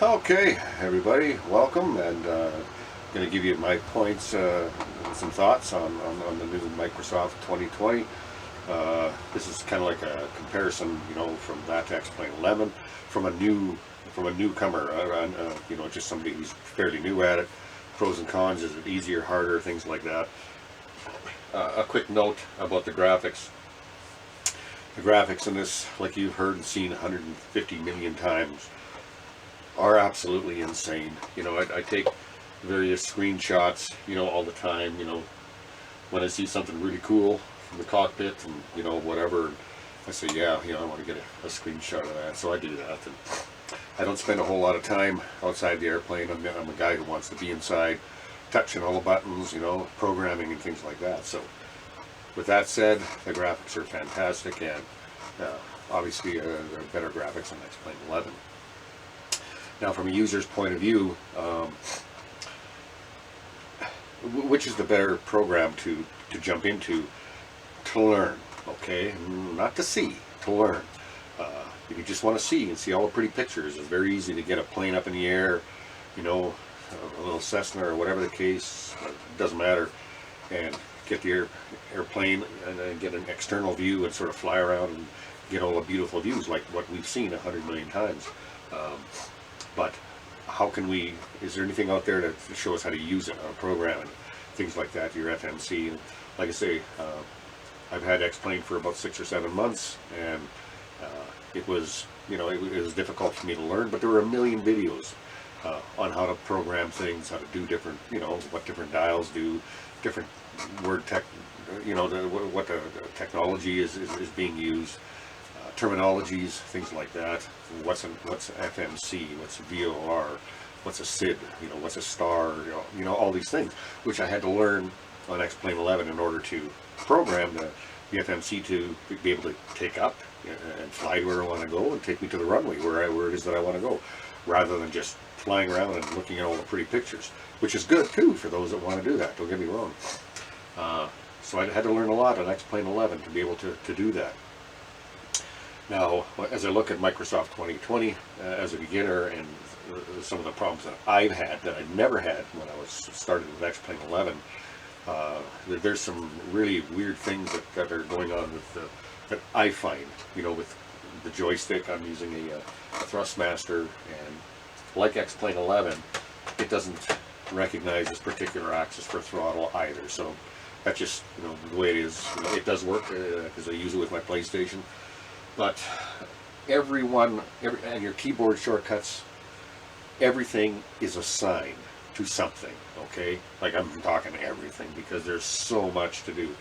Okay, everybody, welcome, and going to give you my points, some thoughts on the new Microsoft 2020. This is kind of like a comparison, from that to Xplane 11, from a newcomer, just somebody who's fairly new at it. Pros and cons: is it easier, harder, things like that. A quick note about the graphics. The graphics in this, like you've heard and seen 150 million times, are absolutely insane. I take various screenshots, all the time, when I see something really cool from the cockpit and, whatever, I say, yeah, I want to get a screenshot of that. So I do that. And I don't spend a whole lot of time outside the airplane. I'm a guy who wants to be inside, touching all the buttons, programming and things like that. So with that said, the graphics are fantastic, and obviously there are better graphics on Xplane 11. Now, from a user's point of view, which is the better program to jump into to learn? Okay, not to see, to learn. If you just want to see and see all the pretty pictures, it's very easy to get a plane up in the air, a little Cessna or whatever the case, it doesn't matter, and get the airplane and then get an external view and sort of fly around and get all the beautiful views like what we've seen 100 million times. But how can we, is there anything out there to show us how to use it on a program and things like that, your FMC? And like I say, I've had Xplane for about 6 or 7 months, and it was difficult for me to learn, but there were a million videos on how to program things, how to do different, what different dials do, different word tech, what the technology is being used. Terminologies, things like that. What's FMC? What's VOR? What's a SID? What's a star? All these things, which I had to learn on Xplane 11 in order to program the FMC to be able to take up and fly to where I want to go and take me to the runway where it is that I want to go, rather than just flying around and looking at all the pretty pictures, which is good too for those that want to do that. Don't get me wrong. So I had to learn a lot on Xplane 11 to be able to do that. Now, as I look at Microsoft 2020 as a beginner, and some of the problems that I've had that I never had when I was started with Xplane 11, there's some really weird things that are going on with that I find. With the joystick, I'm using a Thrustmaster, and like Xplane 11, it doesn't recognize this particular axis for throttle either. So that's just the way it is. It does work because I use it with my PlayStation. But and your keyboard shortcuts, everything is assigned to something, okay? Like, I'm talking everything, because there's so much to do.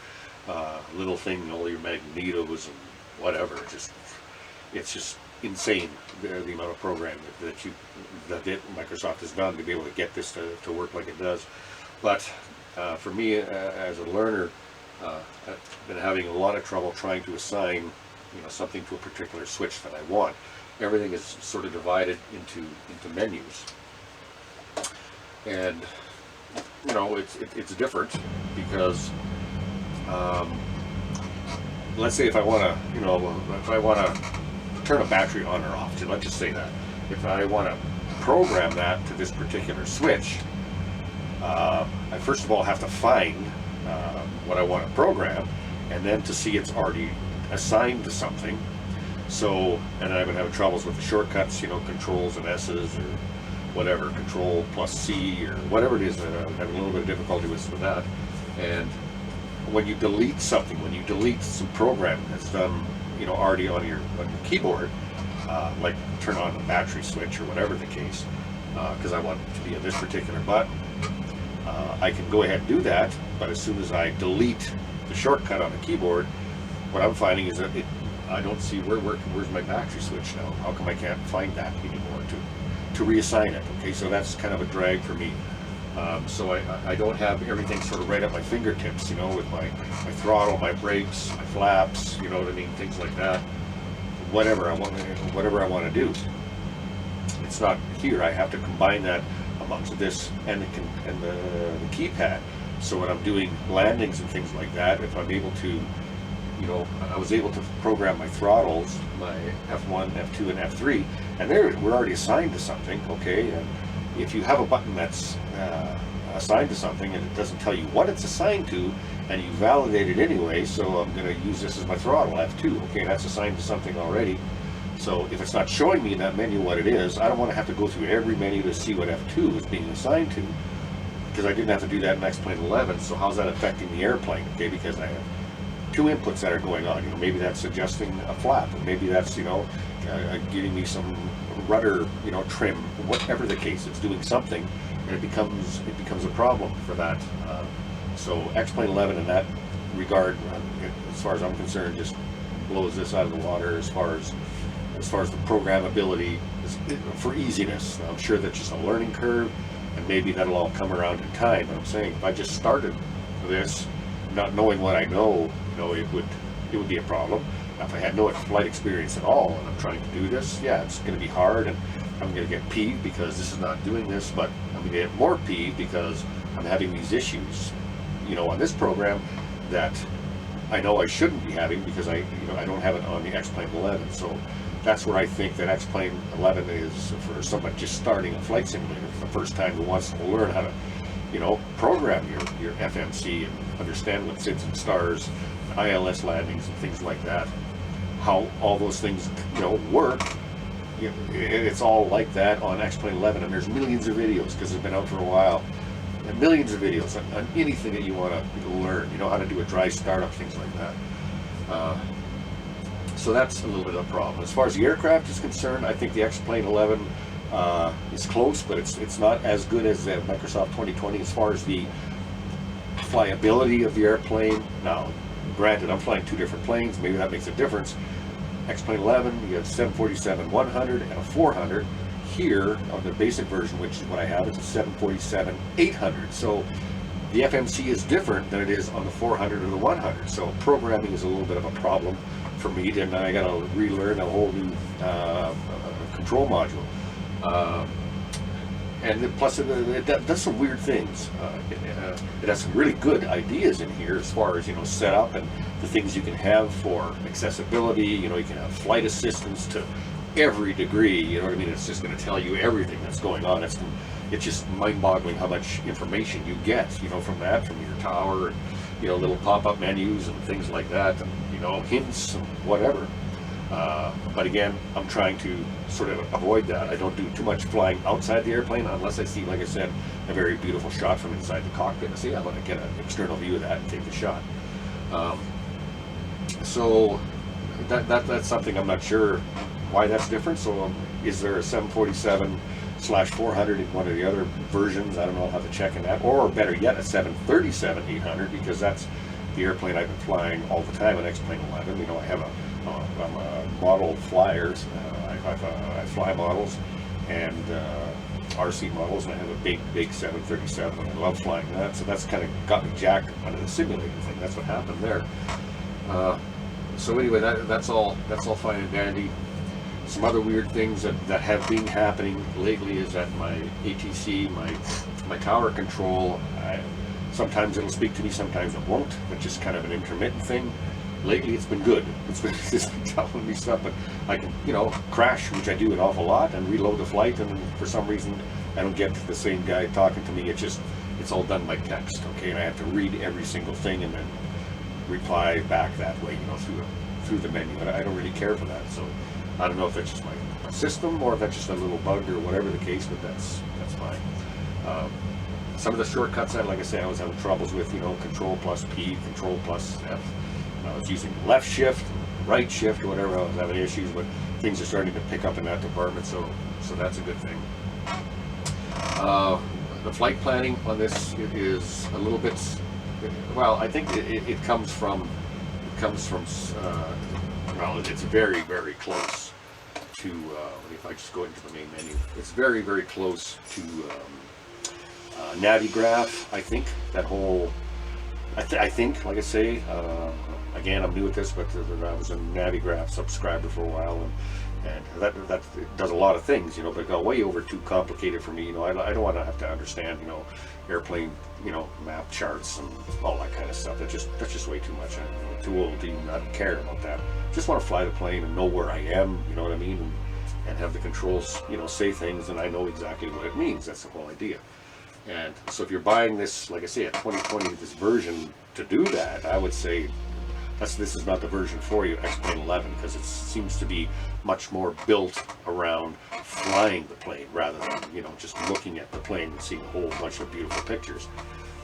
Little thing, all your magnetos and whatever, it's just insane, the amount of programming that Microsoft has done to be able to get this to work like it does. But for me, as a learner, I've been having a lot of trouble trying to assign something to a particular switch that I want. Everything is sort of divided into menus, and it's different because let's say if I want to turn a battery on or off, let's just say that if I want to program that to this particular switch, I first of all have to find what I want to program, and then to see it's already assigned to something. So, and I've been having troubles with the shortcuts, controls and S's or whatever, control plus C or whatever it is, that I'm having a little bit of difficulty with that. And when you delete something, when you delete some program that's done, already on your keyboard, like turn on the battery switch or whatever the case, because I want it to be in this particular button, I can go ahead and do that. But as soon as I delete the shortcut on the keyboard, what I'm finding is that I don't see where's my battery switch now. How come I can't find that anymore to reassign it? Okay, so that's kind of a drag for me. So I don't have everything sort of right at my fingertips, with my throttle, my brakes, my flaps, things like that. Whatever I want to do, it's not here. I have to combine that amongst this and the keypad. So when I'm doing landings and things like that, if I'm able to I was able to program my throttles, my F1, F2, and F3, and there we're already assigned to something, okay? And if you have a button that's assigned to something and it doesn't tell you what it's assigned to, and you validate it anyway, so I'm going to use this as my throttle, F2, okay, that's assigned to something already. So if it's not showing me in that menu what it is, I don't want to have to go through every menu to see what F2 is being assigned to, because I didn't have to do that in Xplane 11. So how's that affecting the airplane? Okay, because I have two inputs that are going on. You know, maybe that's adjusting a flap, or maybe that's, you know, giving me some rudder, you know, trim, whatever the case. It's doing something, and it becomes a problem for that. So Xplane 11 in that regard, as far as I'm concerned, just blows this out of the water as far as the programmability for easiness. I'm sure that's just a learning curve, and maybe that'll all come around in time. But I'm saying if I just started this not knowing what I know, you know, it would be a problem. Now, if I had no flight experience at all and I'm trying to do this, yeah, it's going to be hard, and I'm going to get peeved because this is not doing this. But I'm going to get more peeved because I'm having these issues, you know, on this program that I know I shouldn't be having because I don't have it on the Xplane 11. So that's where I think that Xplane 11 is for someone just starting a flight simulator for the first time who wants to learn how to, you know, program your FMC and understand what SIDS and stars, ILS landings and things like that, how all those things, you know, work. You know, it's all like that on Xplane 11, and there's millions of videos because it's been out for a while, and millions of videos on anything that you want to learn, you know, how to do a dry startup, things like that. So that's a little bit of a problem. As far as the aircraft is concerned, I think the Xplane 11 is close, but it's not as good as the Microsoft 2020 as far as the flyability of the airplane. Now, granted, I'm flying two different planes, maybe that makes a difference. Xplane 11, you have 747-100 and a 400. Here, on the basic version, which is what I have, it's a 747-800. So the FMC is different than it is on the 400 or the 100. So programming is a little bit of a problem for me, and I got to relearn a whole new control module. And plus, it does some weird things. It has some really good ideas in here as far as, you know, setup and the things you can have for accessibility. You know, you can have flight assistance to every degree. You know what I mean? It's just going to tell you everything that's going on. It's just mind-boggling how much information you get, you know, from your tower, and, you know, little pop-up menus and things like that, and, you know, hints and whatever. But again, I'm trying to sort of avoid that. I don't do too much flying outside the airplane unless I see, like I said, a very beautiful shot from inside the cockpit. See, I want to get an external view of that and take the shot. So that's something I'm not sure why that's different. So is there a 747/400 in one of the other versions? I don't know. I'll have to check in that. Or better yet, a 737-800, because that's the airplane I've been flying all the time on Xplane 11. You know, I'm a model flyers. I fly models and RC models, and I have a big 737, and I love flying that. So that's kind of got me jacked onto the simulator thing. That's what happened there. So anyway, that's all fine and dandy. Some other weird things that have been happening lately is that my ATC, my tower control, sometimes it'll speak to me, sometimes it won't. It's just kind of an intermittent thing. Lately, it's been good. It's been telling me stuff, but I can, you know, crash, which I do an awful lot, and reload the flight, and for some reason, I don't get the same guy talking to me. It's all done by text, okay? And I have to read every single thing and then reply back that way, you know, through the menu. And I don't really care for that, so I don't know if that's just my system or if that's just a little bug or whatever the case, but that's fine. Some of the shortcuts, like I say, I was having troubles with, you know, Control plus P, Control plus F. I was using left shift, right shift, or whatever. I was having issues, but things are starting to pick up in that department, so that's a good thing. The flight planning on this is a little bit, well, I think it comes from, well, it's very, very close to, if I just go into the main menu, it's very, very close to Navigraph, I think. That whole, I think, like I say, again, I'm new at this, but I was a Navigraph subscriber for a while, and that does a lot of things, you know, but it got way over too complicated for me. You know, I don't want to have to understand, you know, airplane, you know, map charts and all that kind of stuff. That's just way too much. I'm too old to even not care about that. Just want to fly the plane and know where I am, you know what I mean, and have the controls, you know, say things, and I know exactly what it means. That's the whole idea. And so if you're buying this, like I say, a 2020, this version to do that, I would say this is not the version for you, Xplane 11, because it seems to be much more built around flying the plane rather than, you know, just looking at the plane and seeing a whole bunch of beautiful pictures,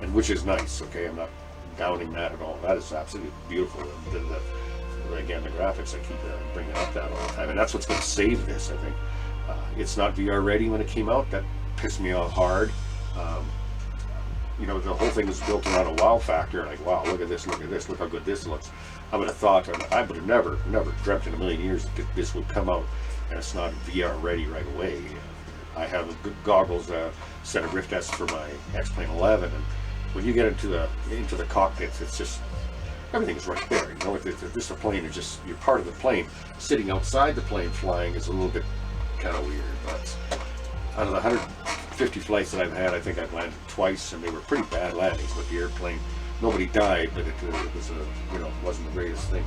and which is nice. Okay, I'm not downing that at all. That is absolutely beautiful. Again, the graphics, I keep bringing up that all the time, and that's what's going to save this, I think. It's not VR ready when it came out. That pissed me off hard. You know, the whole thing is built around a wow factor. Like, wow, look at this, look how good this looks. I would have thought, I would have never dreamt in a million years that this would come out and it's not VR ready right away. I have a good goggles, set of Rift S for my Xplane 11, and when you get into the cockpits, it's just, everything's right there. You know, if this a plane is just, you're part of the plane. Sitting outside the plane flying is a little bit kind of weird, but out of the 150 flights that I've had, I think I've landed twice, and they were pretty bad landings with the airplane. Nobody died, but it was you know, wasn't the greatest thing.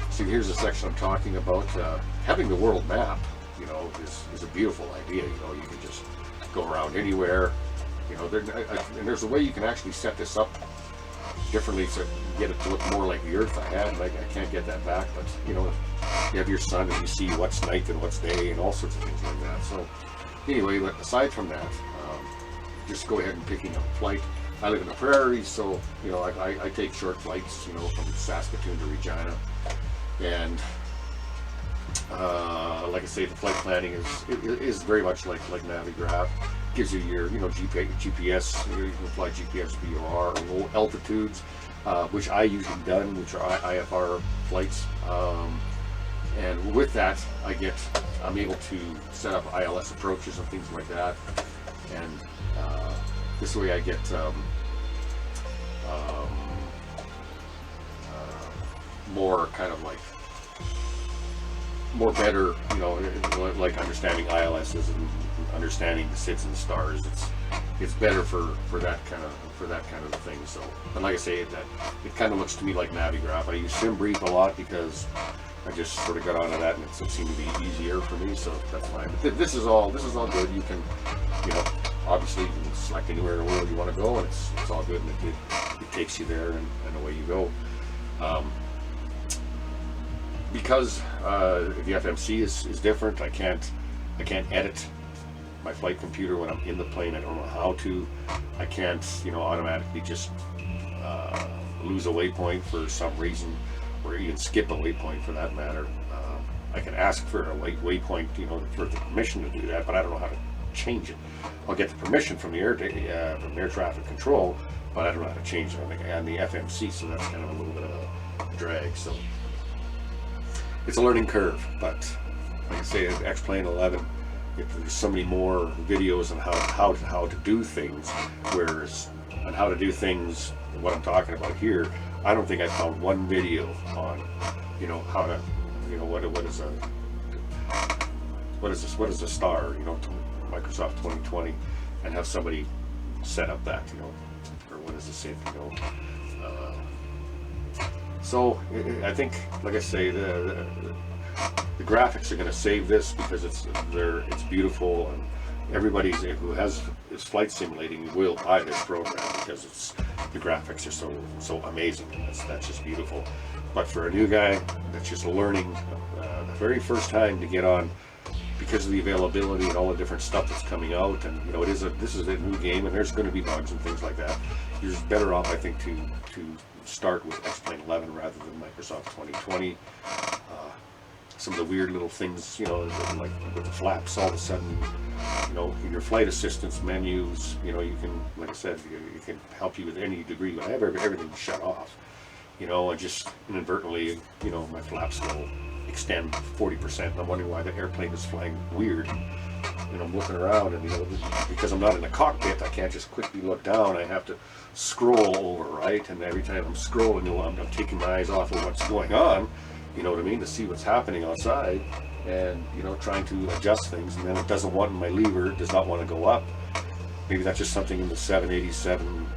See, here's the section I'm talking about. Having the world map, you know, is a beautiful idea. You know, you can just go around anywhere. You know, and there's a way you can actually set this up differently to get it to look more like the Earth I had. Like, I can't get that back, but you know, you have your sun and you see what's night and what's day and all sorts of things like that. So anyway, but aside from that, just go ahead and picking up a flight. I live in the prairies, so you know, I take short flights, you know, from Saskatoon to Regina, and like I say, the flight planning is very much like Navigraph. Gives you your, you know, GPS. You can fly GPS VOR or low altitudes, which I usually done, which are IFR flights. And with that, I'm able to set up ILS approaches and things like that. And this way I get more kind of like more better, you know, like understanding ILSs and understanding the SIDS and the stars. It's better for that kind of thing. So, and like I say, that it kind of looks to me like Navigraph. I use SimBrief a lot because I just sort of got onto that, and it seemed to be easier for me. So that's fine. But this is all good. You can, you know, obviously you can select anywhere in the world you want to go, and it's all good, and it takes you there, and away you go. Because the FMC is different, I can't edit my flight computer when I'm in the plane. I don't know how to. I can't, you know, automatically just lose a waypoint for some reason, or even skip a waypoint for that matter. I can ask for a waypoint, you know, for the permission to do that, but I don't know how to change it. I'll get the permission from the air traffic control, but I don't know how to change it on the FMC, so that's kind of a little bit of a drag. So it's a learning curve, but like I say, Xplane 11, there's so many more videos on how to do things, whereas on how to do things, what I'm talking about here, I don't think I found one video on, you know, how to, you know, what is a star, you know, Microsoft 2020, and have somebody set up that, you know, or what is the same, you know. So I think, like I say, the graphics are going to save this because it's beautiful, and everybody who is flight simulating will buy this program because the graphics are so amazing. That's just beautiful. But for a new guy that's just learning the very first time to get on, because of the availability and all the different stuff that's coming out, and you know, this is a new game, and there's going to be bugs and things like that. You're better off, I think, to start with Xplane 11 rather than Microsoft 2020. Some of the weird little things, you know, like with the flaps, all of a sudden, you know, in your flight assistance menus, you know, you can, like I said, you can help you with any degree, but I have everything shut off, you know, and just inadvertently, you know, my flaps will extend 40%, and I'm wondering why the airplane is flying weird. And I'm looking around, and you know, because I'm not in the cockpit, I can't just quickly look down. I have to scroll over, right? And every time I'm scrolling, you know, I'm taking my eyes off of what's going on, you know what I mean, to see what's happening outside, and you know, trying to adjust things, and then it doesn't want, my lever does not want to go up. Maybe that's just something in the 787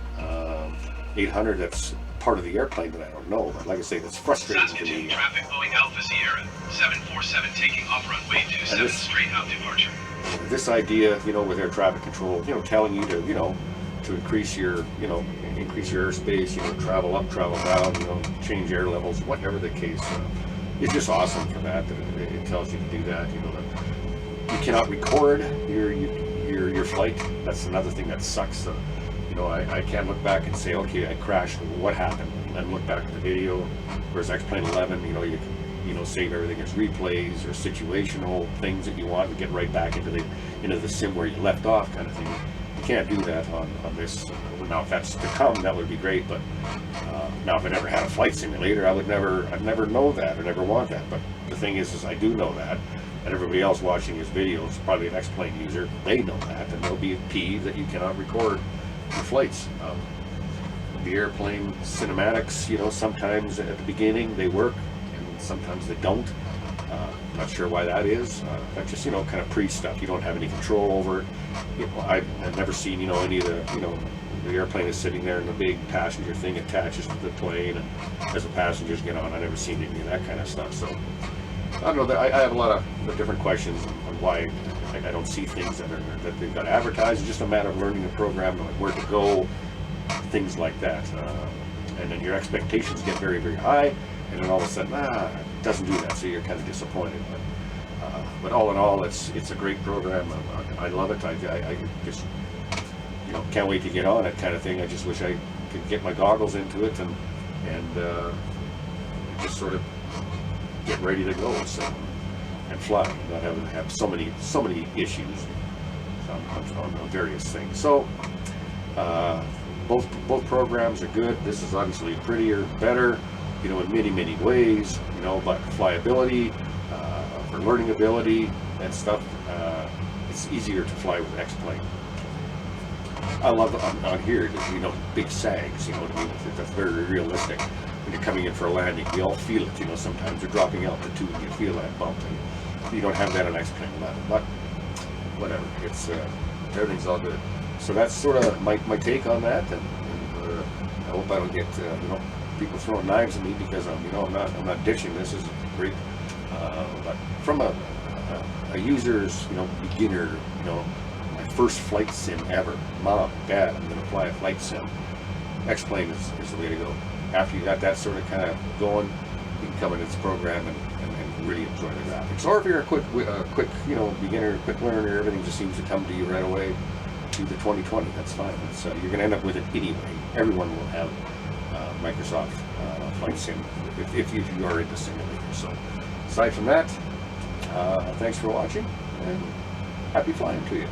800 that's part of the airplane that I don't know. But like I say, that's frustrating to me. Traffic Boeing Alpha Sierra 747 taking off runway 27 straight out departure. This idea, you know, with air traffic control, you know, telling you to, you know, to increase your, you know, increase your airspace, you know, travel up, travel down, you know, change air levels, whatever the case. It's just awesome for that it tells you to do that. You know, that you cannot record your flight. That's another thing that sucks. You know, I can't look back and say, okay, I crashed. What happened? And look back at the video. Whereas Xplane 11, you know, you can, you know, save everything as replays or situational things that you want and get right back into the sim where you left off, kind of thing. You can't do that on this. Now, if that's to come, that would be great. But now, if I never had a flight simulator, I'd never know that or never want that. But the thing is I do know that. And everybody else watching this video is probably an Xplane user. They know that, and they'll be peeved that you cannot record your flights. The airplane cinematics, you know, sometimes at the beginning they work, and sometimes they don't. Not sure why that is. That's just, you know, kind of pre-stuff. You don't have any control over it. You know, I've never seen, you know, any of the, you know, the airplane is sitting there and the big passenger thing attaches to the plane, and as the passengers get on, I've never seen any of that kind of stuff. So I don't know. I have a lot of different questions on why I don't see things that they've got advertised. It's just a matter of learning the program, like where to go, things like that. And then your expectations get very, very high, and then all of a sudden, it doesn't do that, so you're kind of disappointed. But all in all, it's a great program. I love it. I just, you know, can't wait to get on it, kind of thing. I just wish I could get my goggles into it and just sort of get ready to go and fly, not having to have so many issues on various things. So both programs are good. This is obviously prettier, better, you know, in many ways, you know, but flyability, for learning ability and stuff, it's easier to fly with Xplane. I love on here, you know, big sags, you know what I mean? That's very realistic. When you're coming in for a landing, we all feel it, you know, sometimes you're dropping altitude and you feel that bump, and you don't have that on Xplane 11, but whatever, it's, everything's all good. So that's sort of my take on that, and I hope I don't get, you know, people throwing knives at me because I'm, you know, I'm not ditching this. This is great, but from a user's, you know, beginner, you know, my first flight sim ever, Mom, Dad, I'm going to fly a flight sim, Xplane is the way to go. After you got that sort of kind of going, you can come into this program and really enjoy the graphics. Or if you're a quick, you know, beginner, quick learner, everything just seems to come to you right away. To the 2020, that's fine. It's, you're going to end up with it anyway. Everyone will have Microsoft Flight Sim if you are into simulators. So aside from that, thanks for watching, and happy flying to you.